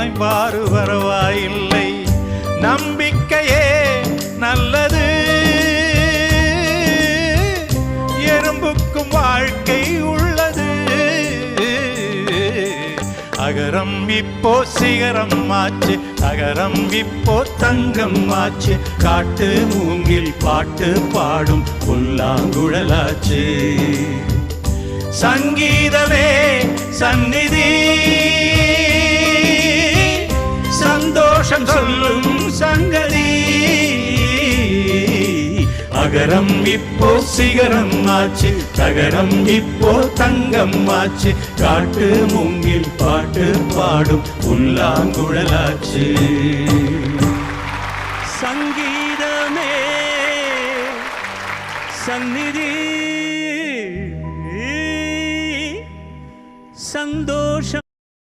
அலைபாறு பரவாயில்லை. நம்பிக்கையே நல்லது, எறும்புக்கும் வாழ்க்கை உள்ளது. அகரம் இப்போ சிகரம் ஆச்சு, அகரம் இப்போ தங்கம் ஆச்சு. காட்டு மூங்கில் பாட்டு பாடும் புல்லாங்குழலாச்சு. சங்கீதமே சந்நிதி, சந்தோஷம் சொல்லும் சங்கதி. அகரம் இப்போ சிகரம் ஆச்சு, தகரம் இப்போ தங்கம் ஆச்சு. காட்டு மூங்கில் பாட்டு பாடும் புல்லாங்குழலாச்சு. சங்கீதமே சந்நிதி, சந்தோஷம்